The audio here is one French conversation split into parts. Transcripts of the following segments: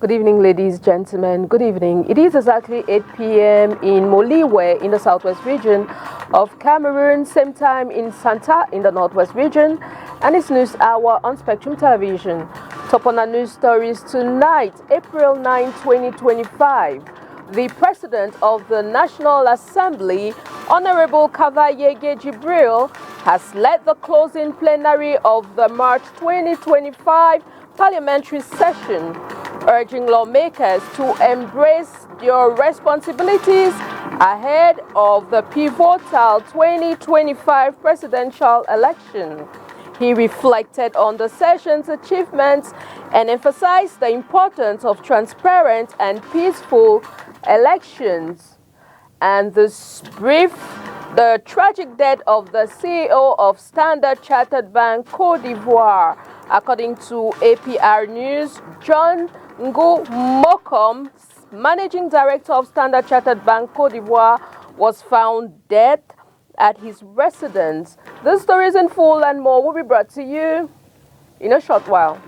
Good evening, ladies, gentlemen. Good evening. It is exactly 8 p.m. in Moliwe in the southwest region of Cameroon, same time in Santa in the northwest region, and it's News Hour on Spectrum Television. Top on our news stories tonight, April 9, 2025. The President of the National Assembly, Honorable Kavayege Jibril, has led the closing plenary of the March 2025 parliamentary session, urging lawmakers to embrace your responsibilities ahead of the pivotal 2025 presidential election. He reflected on the session's achievements and emphasized the importance of transparent and peaceful elections. And the tragic death of the CEO of Standard Chartered Bank Côte d'Ivoire. According to APR News, John Ngo Mokom, Managing Director of Standard Chartered Bank Côte d'Ivoire, was found dead at his residence. The stories in full and more will be brought to you in a short while.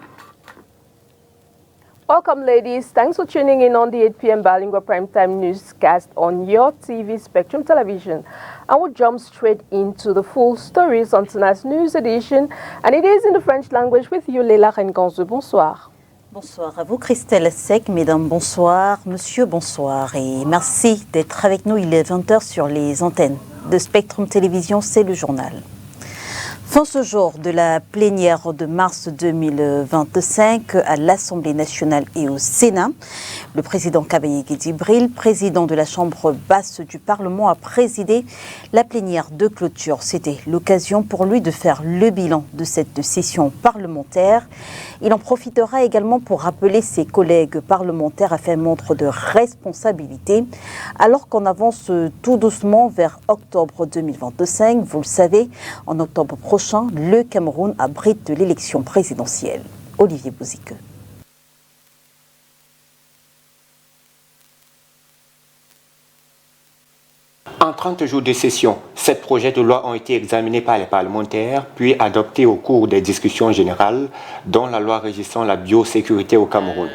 Welcome, ladies. Thanks for tuning in on the 8 p.m. Bilingual Primetime Newscast on your TV Spectrum Television. I will jump straight into the full stories on tonight's news edition, and it is in the French language with you, Leila Rengonzo. Bonsoir. Bonsoir à vous, Christelle Sec. Mesdames, bonsoir. Monsieur, bonsoir. Et merci d'être avec nous. Il est 20h sur les antennes de Spectrum Télévision. C'est le journal. Fin ce jour de la plénière de mars 2025 à l'Assemblée nationale et au Sénat. Le président Kavayege Jibril, président de la Chambre basse du Parlement, a présidé la plénière de clôture. C'était l'occasion pour lui de faire le bilan de cette session parlementaire. Il en profitera également pour rappeler ses collègues parlementaires à faire montre de responsabilité alors qu'on avance tout doucement vers octobre 2025. Vous le savez, en octobre prochain, le Cameroun abrite l'élection présidentielle. Olivier Bouzike. En 30 jours de session, 7 projets de loi ont été examinés par les parlementaires, puis adoptés au cours des discussions générales, dont la loi régissant la biosécurité au Cameroun.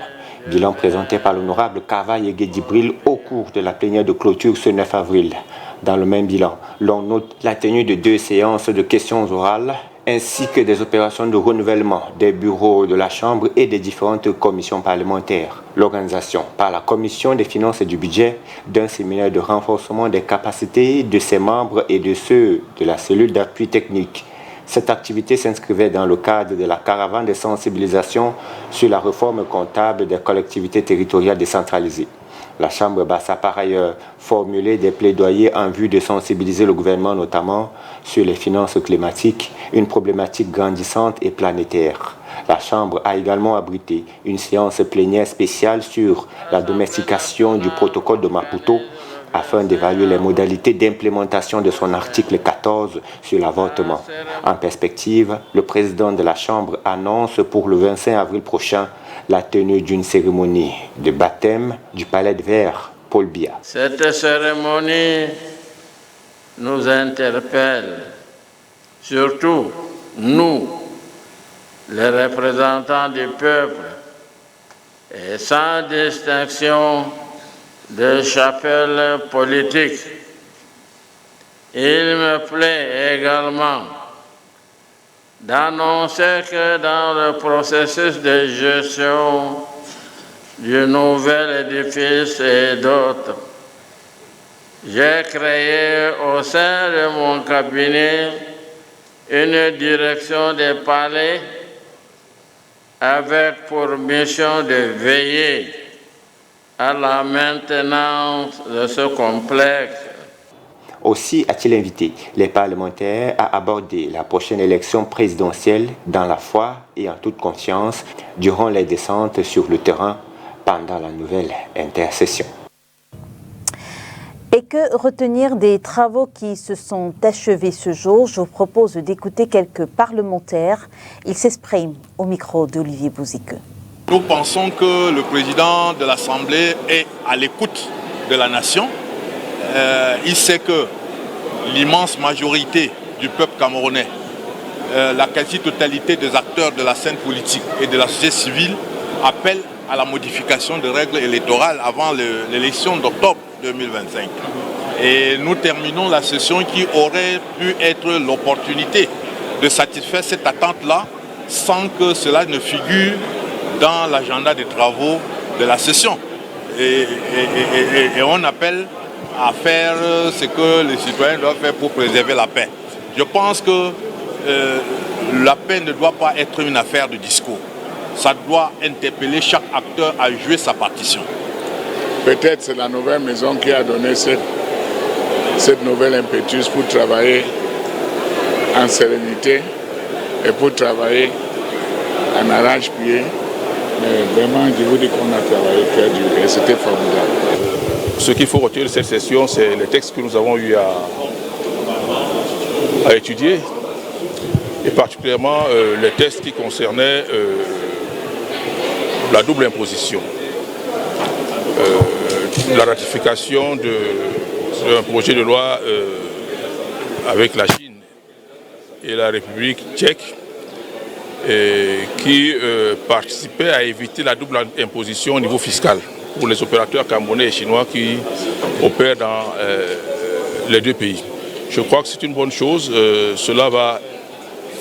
Bilan présenté par l'honorable Kavayege Jibril au cours de la plénière de clôture ce 9 avril. Dans le même bilan, l'on note la tenue de 2 séances de questions orales, ainsi que des opérations de renouvellement des bureaux de la Chambre et des différentes commissions parlementaires. L'organisation par la Commission des finances et du budget d'un séminaire de renforcement des capacités de ses membres et de ceux de la cellule d'appui technique. Cette activité s'inscrivait dans le cadre de la caravane de sensibilisation sur la réforme comptable des collectivités territoriales décentralisées. La Chambre basse a par ailleurs formulé des plaidoyers en vue de sensibiliser le gouvernement notamment sur les finances climatiques, une problématique grandissante et planétaire. La Chambre a également abrité une séance plénière spéciale sur la domestication du protocole de Maputo afin d'évaluer les modalités d'implémentation de son article 14 sur l'avortement. En perspective, le président de la Chambre annonce pour le 25 avril prochain la tenue d'une cérémonie de baptême du Palais de Verre, Paul Biya. Cette cérémonie nous interpelle, surtout nous, les représentants du peuple, et sans distinction de chapelle politique. Il me plaît également d'annoncer que dans le processus de gestion du nouvel édifice et d'autres, j'ai créé au sein de mon cabinet une direction des palais avec pour mission de veiller à la maintenance de ce complexe. Aussi a-t-il invité les parlementaires à aborder la prochaine élection présidentielle dans la foi et en toute confiance durant les descentes sur le terrain pendant la nouvelle intersession. Et que retenir des travaux qui se sont achevés ce jour? Je vous propose d'écouter quelques parlementaires. Ils s'expriment au micro d'Olivier Bouzike. Nous pensons que le président de l'Assemblée est à l'écoute de la nation. Il sait que l'immense majorité du peuple camerounais, la quasi-totalité des acteurs de la scène politique et de la société civile appellent à la modification de règles électorales avant l'élection d'octobre 2025. Et nous terminons la session qui aurait pu être l'opportunité de satisfaire cette attente-là sans que cela ne figure dans l'agenda des travaux de la session. Et on appelle à faire ce que les citoyens doivent faire pour préserver la paix. Je pense que la paix ne doit pas être une affaire de discours. Ça doit interpeller chaque acteur à jouer sa partition. Peut-être c'est la nouvelle maison qui a donné cette nouvelle impétus pour travailler en sérénité et pour travailler en arrache-pied. Mais vraiment, je vous dis qu'on a travaillé très dur et c'était formidable. Ce qu'il faut retenir de cette session, c'est les textes que nous avons eu à étudier, et particulièrement les textes qui concernaient la double imposition, la ratification d'un projet de loi avec la Chine et la République tchèque qui participait à éviter la double imposition au niveau fiscal pour les opérateurs camerounais et chinois qui opèrent dans les deux pays. Je crois que c'est une bonne chose. Cela va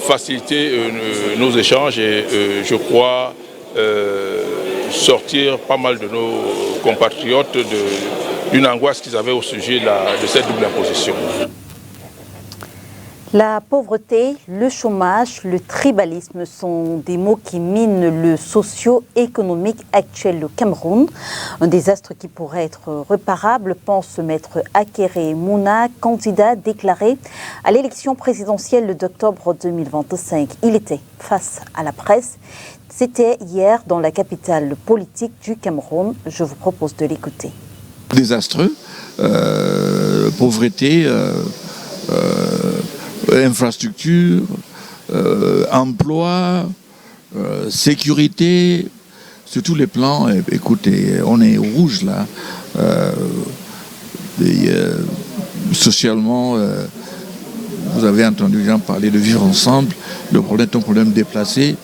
faciliter nos échanges et je crois sortir pas mal de nos compatriotes d'une angoisse qu'ils avaient au sujet de cette double imposition. La pauvreté, le chômage, le tribalisme sont des mots qui minent le socio-économique actuel au Cameroun. Un désastre qui pourrait être réparable, pense Maître Akere Mouna, candidat déclaré à l'élection présidentielle d'octobre 2025. Il était face à la presse. C'était hier dans la capitale politique du Cameroun. Je vous propose de l'écouter. Désastreux, pauvreté, infrastructure, emploi, sécurité, sur tous les plans. Écoutez, on est rouge là. Socialement, vous avez entendu les gens parler de vivre ensemble. Le problème est un problème déplacé.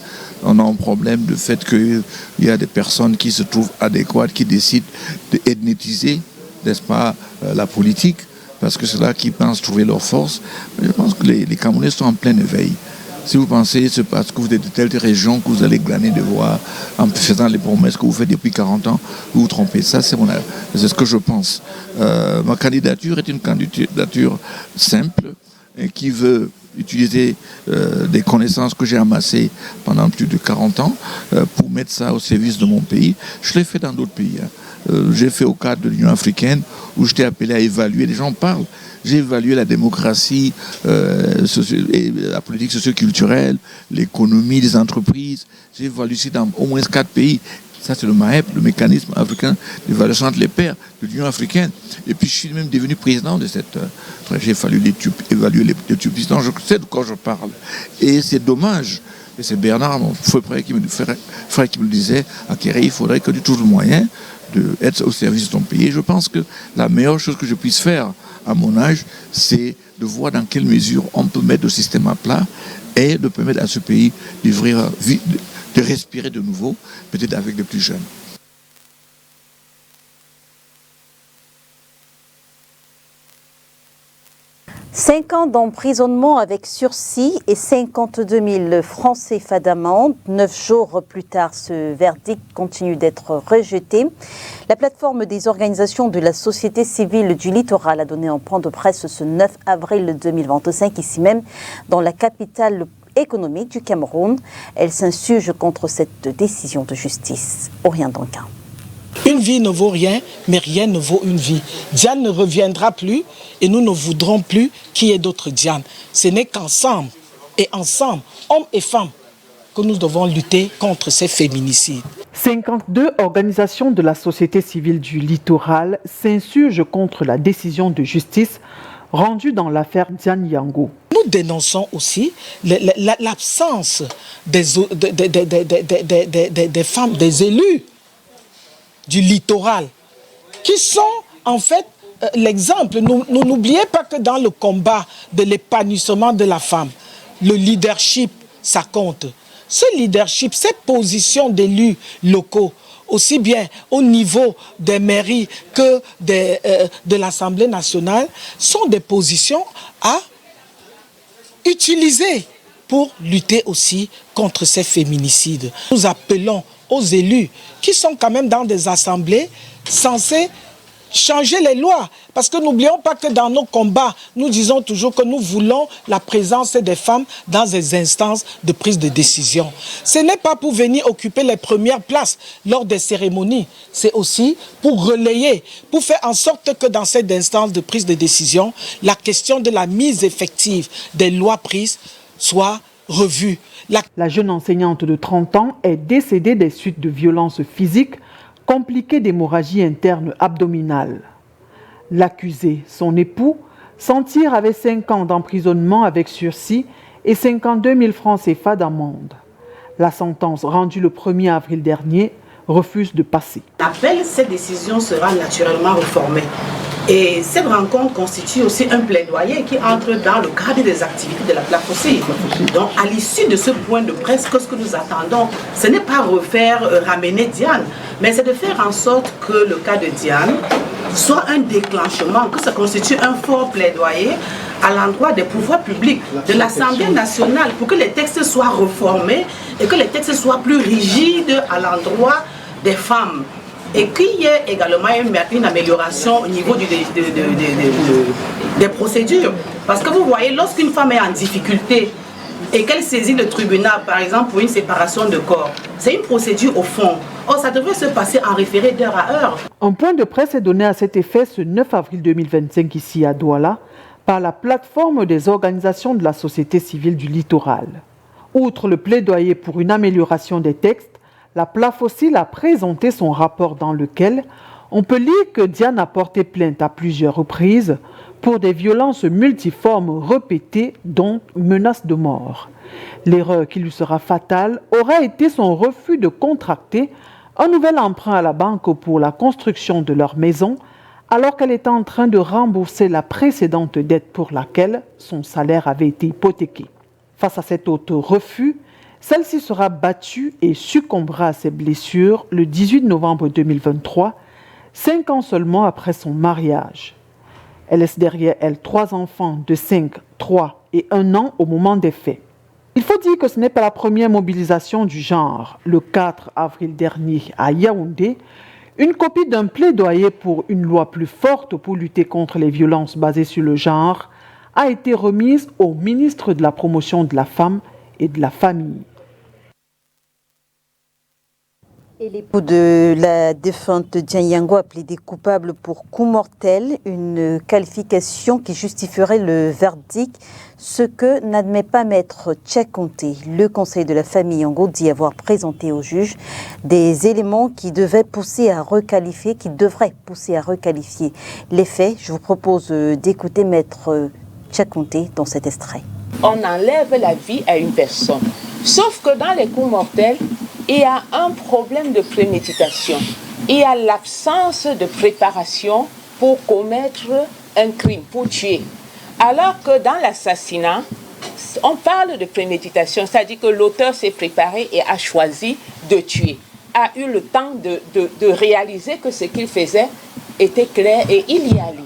On a un problème du fait qu'il y a des personnes qui se trouvent adéquates, qui décident d'éthnétiser, n'est-ce pas, la politique, parce que c'est là qu'ils pensent trouver leur force. Je pense que les Camerounais sont en plein éveil. Si vous pensez que c'est parce que vous êtes de telle région que vous allez glaner des voix en faisant les promesses que vous faites depuis 40 ans, vous vous trompez. Ça, c'est ce que je pense. Ma candidature est une candidature simple et qui veut utiliser des connaissances que j'ai amassées pendant plus de 40 ans pour mettre ça au service de mon pays. Je l'ai fait dans d'autres pays. J'ai fait au cadre de l'Union africaine où j'étais appelé à évaluer, les gens parlent, j'ai évalué la démocratie, et la politique socio-culturelle, l'économie des entreprises, j'ai évalué ici dans au moins 4 pays. Ça, c'est le MAEP, le mécanisme africain d'évaluation entre les pairs de l'Union africaine. Et puis, je suis même devenu président de cette... j'ai fallu évaluer l'Éthiopie. Donc, je sais de quoi je parle. Et c'est dommage. Et c'est Bernard, mon frère, qui me le disait, à Kéré, il faudrait que tu trouves le moyen d'être au service de ton pays. Je pense que la meilleure chose que je puisse faire à mon âge, c'est de voir dans quelle mesure on peut mettre le système à plat et de permettre à ce pays de respirer de nouveau, peut-être avec les plus jeunes. Cinq ans d'emprisonnement avec sursis et 52 000 francs CFA d'amende. 9 jours plus tard, ce verdict continue d'être rejeté. La plateforme des organisations de la société civile du littoral a donné un point de presse ce 9 avril 2025, ici même, dans la capitale économique du Cameroun. Elle s'insurge contre cette décision de justice. Orient Duncan. Une vie ne vaut rien, mais rien ne vaut une vie. Diane ne reviendra plus et nous ne voudrons plus qu'il y ait d'autres Diane. Ce n'est qu'ensemble, et ensemble, hommes et femmes, que nous devons lutter contre ces féminicides. 52 organisations de la société civile du littoral s'insurgent contre la décision de justice rendue dans l'affaire Diane Yango. Nous dénonçons aussi l'absence des femmes, des élus du littoral, qui sont en fait l'exemple. N'oubliez pas que dans le combat de l'épanouissement de la femme, le leadership, ça compte. Ce leadership, ces positions d'élus locaux aussi bien au niveau des mairies que de l'Assemblée nationale, sont des positions à utiliser pour lutter aussi contre ces féminicides. Nous appelons aux élus qui sont quand même dans des assemblées censées changer les lois. Parce que n'oublions pas que dans nos combats, nous disons toujours que nous voulons la présence des femmes dans les instances de prise de décision. Ce n'est pas pour venir occuper les premières places lors des cérémonies. C'est aussi pour relayer, pour faire en sorte que dans cette instance de prise de décision, la question de la mise effective des lois prises soit revue. La jeune enseignante de 30 ans est décédée des suites de violences physiques compliquée d'hémorragie interne abdominale. L'accusé, son époux, s'en tire avec 5 ans d'emprisonnement avec sursis et 52 000 francs CFA d'amende. La sentence rendue le 1er avril dernier refuse de passer. L'appel, cette décision sera naturellement réformée. Et cette rencontre constitue aussi un plaidoyer qui entre dans le cadre des activités de la PLAFOSSI. Donc, à l'issue de ce point de presse, ce que nous attendons, ce n'est pas ramener Diane, mais c'est de faire en sorte que le cas de Diane soit un déclenchement, que ça constitue un fort plaidoyer à l'endroit des pouvoirs publics, de l'Assemblée nationale, pour que les textes soient réformés et que les textes soient plus rigides à l'endroit des femmes. Et qu'il y ait également une amélioration au niveau des procédures. Parce que vous voyez, lorsqu'une femme est en difficulté et qu'elle saisit le tribunal, par exemple, pour une séparation de corps, c'est une procédure au fond. Or, ça devrait se passer en référé d'heure à heure. Un point de presse est donné à cet effet ce 9 avril 2025 ici à Douala par la plateforme des organisations de la société civile du littoral. Outre le plaidoyer pour une amélioration des textes, la PLAFOSSI a présenté son rapport dans lequel on peut lire que Diane a porté plainte à plusieurs reprises pour des violences multiformes répétées, dont menaces de mort. L'erreur qui lui sera fatale aurait été son refus de contracter un nouvel emprunt à la banque pour la construction de leur maison, alors qu'elle était en train de rembourser la précédente dette pour laquelle son salaire avait été hypothéqué. Face à cet autre refus, celle-ci sera battue et succombera à ses blessures le 18 novembre 2023, 5 ans seulement après son mariage. Elle laisse derrière elle 3 enfants de 5, 3 et 1 an au moment des faits. Il faut dire que ce n'est pas la première mobilisation du genre. Le 4 avril dernier à Yaoundé, une copie d'un plaidoyer pour une loi plus forte pour lutter contre les violences basées sur le genre a été remise au ministre de la Promotion de la Femme et de la Famille. Et l'époux de la défunte Diane Yango a plaidé coupable pour coup mortel, une qualification qui justifierait le verdict, ce que n'admet pas maître Tchakonté. Le conseil de la famille Yango dit avoir présenté au juge des éléments qui devraient pousser à requalifier les faits. Je vous propose d'écouter maître Tchakonté dans cet extrait. On enlève la vie à une personne, sauf que dans les coups mortels, il y a un problème de préméditation. Il y a l'absence de préparation pour commettre un crime, pour tuer. Alors que dans l'assassinat, on parle de préméditation, c'est-à-dire que l'auteur s'est préparé et a choisi de tuer, a eu le temps de réaliser que ce qu'il faisait était clair et il y allait.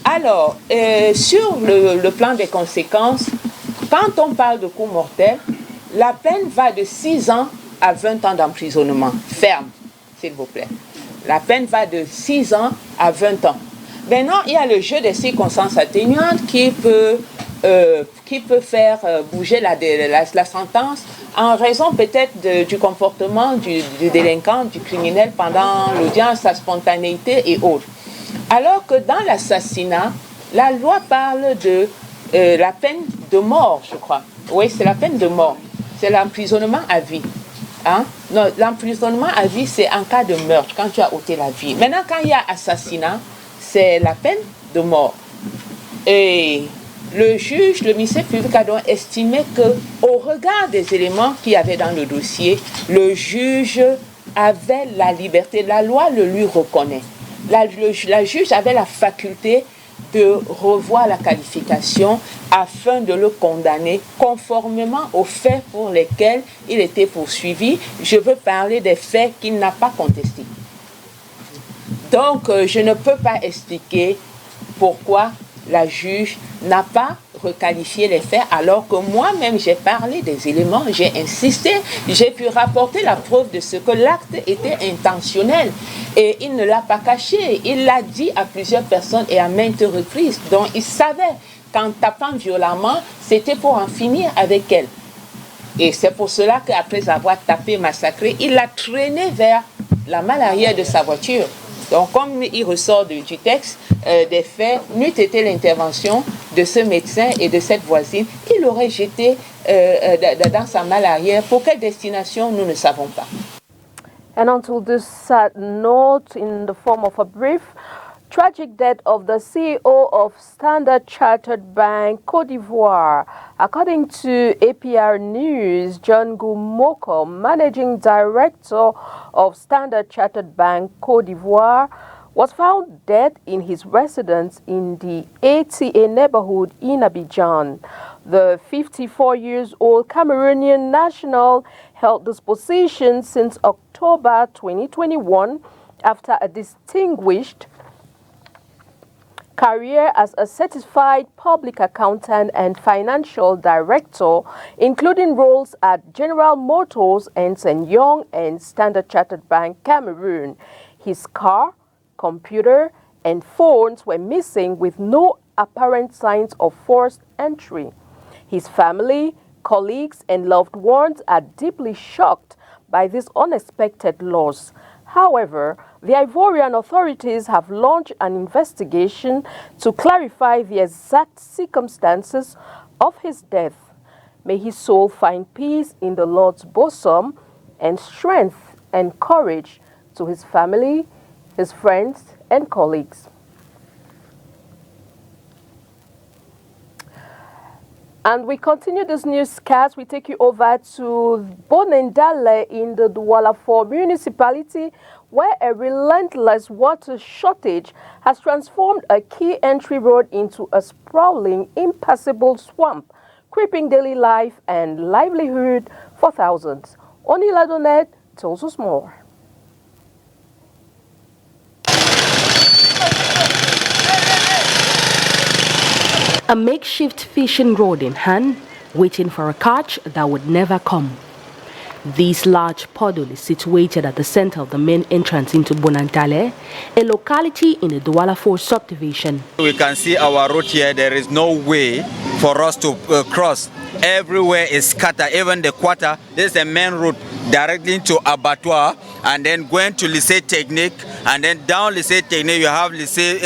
Alors, sur le plan des conséquences, quand on parle de coup mortel, la peine va de 6 ans à 20 ans d'emprisonnement ferme, s'il vous plaît. La peine va de 6 ans à 20 ans. Maintenant, il y a le jeu des circonstances atténuantes qui peut faire bouger la sentence en raison peut-être du comportement du délinquant, du criminel pendant l'audience, sa spontanéité et autres. Alors que dans l'assassinat, la loi parle de la peine de mort, je crois. Oui, c'est la peine de mort. C'est l'emprisonnement à vie. Hein? Non, l'emprisonnement à vie, c'est en cas de meurtre, quand tu as ôté la vie. Maintenant, quand il y a assassinat, c'est la peine de mort. Et le juge, le ministère public a donc estimé qu'au regard des éléments qu'il y avait dans le dossier, le juge avait la liberté, la loi le lui reconnaît. La juge avait la faculté de revoir la qualification afin de le condamner conformément aux faits pour lesquels il était poursuivi. Je veux parler des faits qu'il n'a pas contestés. Donc, je ne peux pas expliquer pourquoi la juge n'a pas requalifié les faits alors que moi-même j'ai parlé des éléments, j'ai insisté, j'ai pu rapporter la preuve de ce que l'acte était intentionnel et il ne l'a pas caché, il l'a dit à plusieurs personnes et à maintes reprises, donc il savait qu'en tapant violemment, c'était pour en finir avec elle. Et c'est pour cela qu'après avoir tapé, massacré, il l'a traîné vers la malle arrière de sa voiture. Donc, comme il ressort du texte des faits, n'eût été l'intervention de ce médecin et de cette voisine, il l'aurait jeté dans sa malle arrière. Pour quelle destination, nous ne savons pas. And until this sad note, in the form of a brief, tragic death of the CEO of Standard Chartered Bank, Côte d'Ivoire. According to APR News, John Gumoko, Managing Director of Standard Chartered Bank, Côte d'Ivoire, was found dead in his residence in the ATA neighborhood in Abidjan. The 54-year-old Cameroonian national held this position since October 2021 after a distinguished career as a certified public accountant and financial director, including roles at General Motors, Ernst & Young, and Standard Chartered Bank, Cameroon. His car, computer, and phones were missing with no apparent signs of forced entry. His family, colleagues, and loved ones are deeply shocked by this unexpected loss. However, the Ivorian authorities have launched an investigation to clarify the exact circumstances of his death. May his soul find peace in the Lord's bosom and strength and courage to his family, his friends, and colleagues. And we continue this newscast. We take you over to Bonendale in the Douala 4 municipality, where a relentless water shortage has transformed a key entry road into a sprawling, impassable swamp, crippling daily life and livelihood for thousands. Onila Donet tells us more. A makeshift fishing rod in hand, waiting for a catch that would never come. This large puddle is situated at the center of the main entrance into Bonantale, a locality in the Douala 4 subdivision. We can see our road here. There is no way for us to cross. Everywhere is scattered, even the quarter. This is the main road directly to Abattoir, and then going to Lycée Technique, and then down Lycée Technique you have Lycée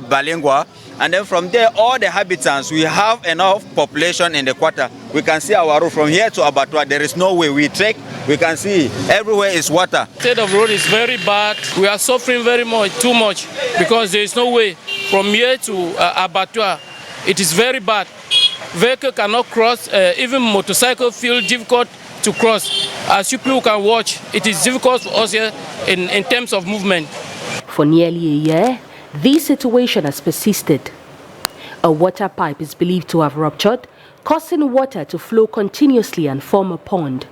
Balingua. And then from there, all the habitants, we have enough population in the quarter. We can see our road from here to Abattoir. There is no way we trek. We can see everywhere is water. The state of the road is very bad. We are suffering too much, because there is no way from here to Abattoir. It is very bad. Vehicle cannot cross. Even motorcycle feel difficult to cross. As you people can watch, it is difficult for us here in terms of movement. For nearly a year, this situation has persisted. A water pipe is believed to have ruptured, causing water to flow continuously and form a pond.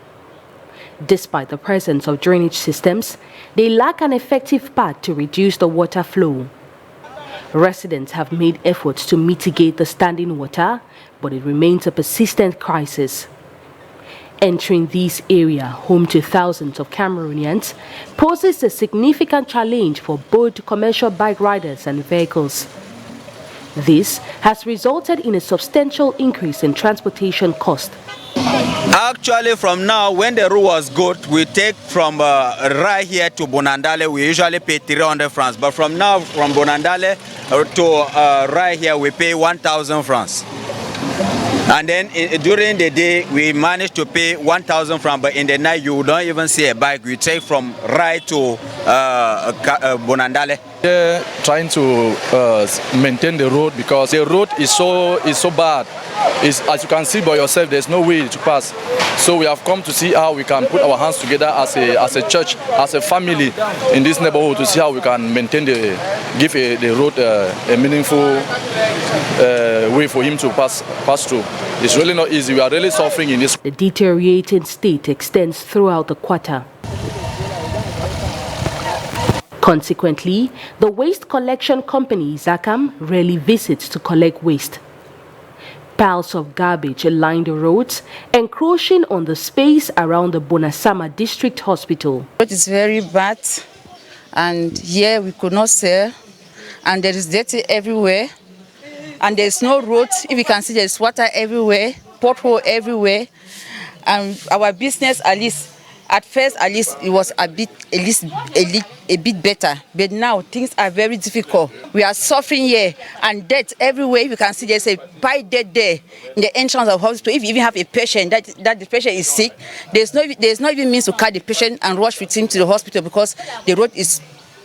Despite the presence of drainage systems, they lack an effective path to reduce the water flow. Residents have made efforts to mitigate the standing water, but it remains a persistent crisis. Entering this area, home to thousands of Cameroonians, poses a significant challenge for both commercial bike riders and vehicles. This has resulted in a substantial increase in transportation cost. Actually, from now, when the road was good, we take from right here to Bonandale, we usually pay 300 francs. But from now, from Bonandale to right here, we pay 1,000 francs. And then during the day, we managed to pay 1,000 francs, but in the night, you don't even see a bike. We take from right to Bonandale. They're trying to maintain the road because the road is so bad. As you can see by yourself, there's no way to pass. So we have come to see how we can put our hands together as a church, as a family in this neighborhood to see how we can maintain give the road a meaningful way for him to pass through. It's really not easy. We are really suffering in this. The deteriorating state extends throughout the quarter. Consequently, the waste collection company Zakam rarely visits to collect waste. Piles of garbage line the roads, encroaching on the space around the Bonasama District Hospital. It is very bad, and here we could not sell, and there is dirty everywhere, and there is no road. If you can see, there is water everywhere, pothole everywhere, and our business, at first it was a bit better, but now things are very difficult. We are suffering here, and death everywhere. You can see there's a pile dead there in the entrance of the hospital. If you even have a patient that the patient is sick, there's no even means to carry the patient and rush with him to the hospital because the road is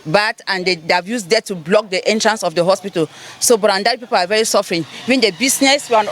bad and they have used that to block the entrance of the hospital. So Burundari people are very suffering. Even the business, we are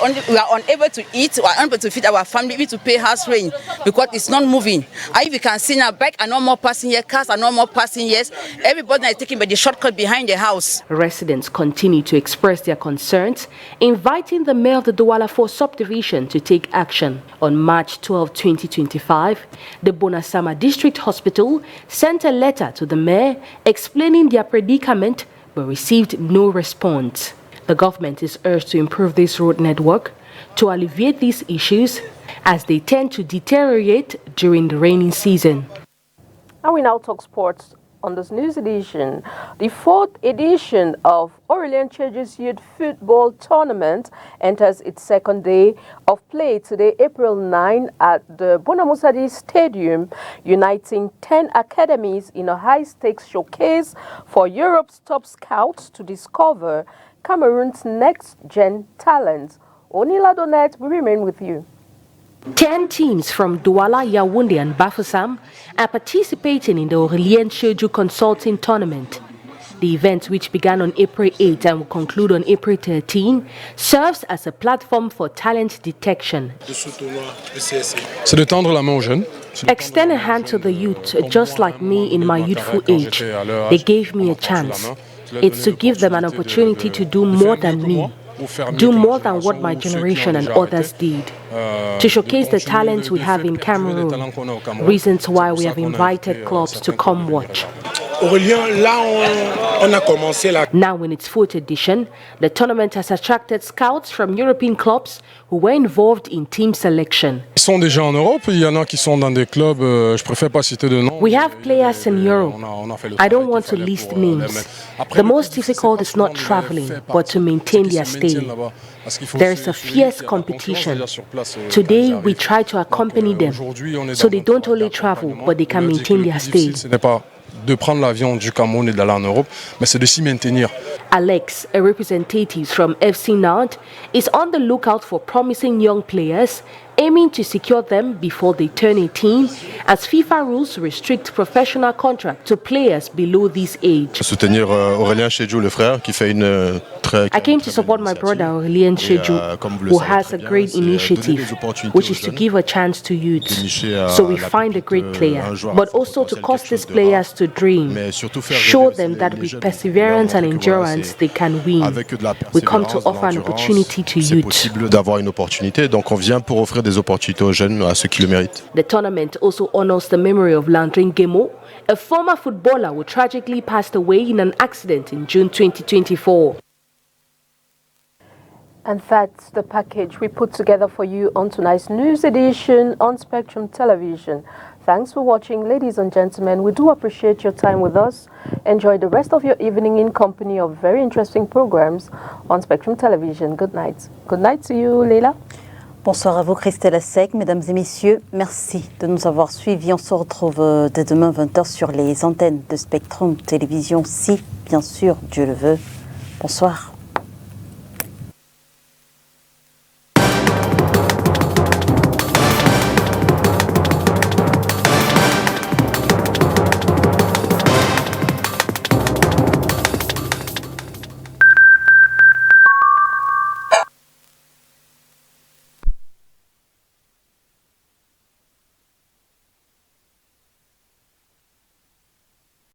unable to eat, we are unable to feed our family, even to pay house rent because it's not moving. And if you can see now, bikes are no more passing here, cars are no more passing here. Everybody is taking by the shortcut behind the house. Residents continue to express their concerns, inviting the mayor of the Douala 4 subdivision to take action. On March 12, 2025, the Bonasama District Hospital sent a letter to the mayor explaining their predicament but received no response. The government is urged to improve this road network to alleviate these issues as they tend to deteriorate during the rainy season. And we now talk sports on this news edition. The 4th edition of Aurelien Tchedjus Youth Football Tournament enters its second day of play today, April 9, at the Bonamusadi Stadium, uniting 10 academies in a high-stakes showcase for Europe's top scouts to discover Cameroon's next-gen talents. Onila Donet will remain with you. 10 teams from Douala, Yaoundé and Bafoussam are participating in the Aurelien Tchedjus Consulting Tournament. The event, which began on April 8 and will conclude on April 13, serves as a platform for talent detection. Extend a hand to the youth, just like me in my youthful age. They gave me a chance. It's to give them an opportunity to do more than me. Do more than what my generation and others did. To showcase the talents we have in Cameroon, reasons why we have invited clubs to come watch. Now in its 4th edition, the tournament has attracted scouts from European clubs who were involved in team selection. We have players in Europe. I don't want to list names. The most difficult is not traveling, but to maintain their stay. There is a fierce competition. Today, we try to accompany them, so they don't only travel, but they can maintain their stay. De prendre l'avion du Cameroun et d'aller en Europe, mais c'est de s'y maintenir. Alex, a representative from FC Nantes, is on the lookout for promising young players, aiming to secure them before they turn 18, as FIFA rules restrict professional contract to players below this age. Soutenir Aurelien Tchedjus, le frère, qui fait une très... I came to support my brother Aurelien Tchedjus, who has a great initiative, which is to give a chance to youth. So we find a great player, but also to cause these players to dream, show them that with perseverance and endurance they can win. We come to offer an opportunity to youth. C'est possible d'avoir une opportunité, donc on vient pour offrir des opportunités aux jeunes, à ceux qui le méritent. The tournament also honors the memory of Landrin Gemo, a former footballer who tragically passed away in an accident in June 2024. And that's the package we put together for you on tonight's news edition on Spectrum Television. Thanks for watching, ladies and gentlemen. We do appreciate your time with us. Enjoy the rest of your evening in company of very interesting programs on Spectrum Television. Good night. Good night to you, Leila. Bonsoir à vous, Christelle Sec. Mesdames et messieurs, merci de nous avoir suivis. On se retrouve dès demain 20h sur les antennes de Spectrum Télévision, si, bien sûr, Dieu le veut. Bonsoir.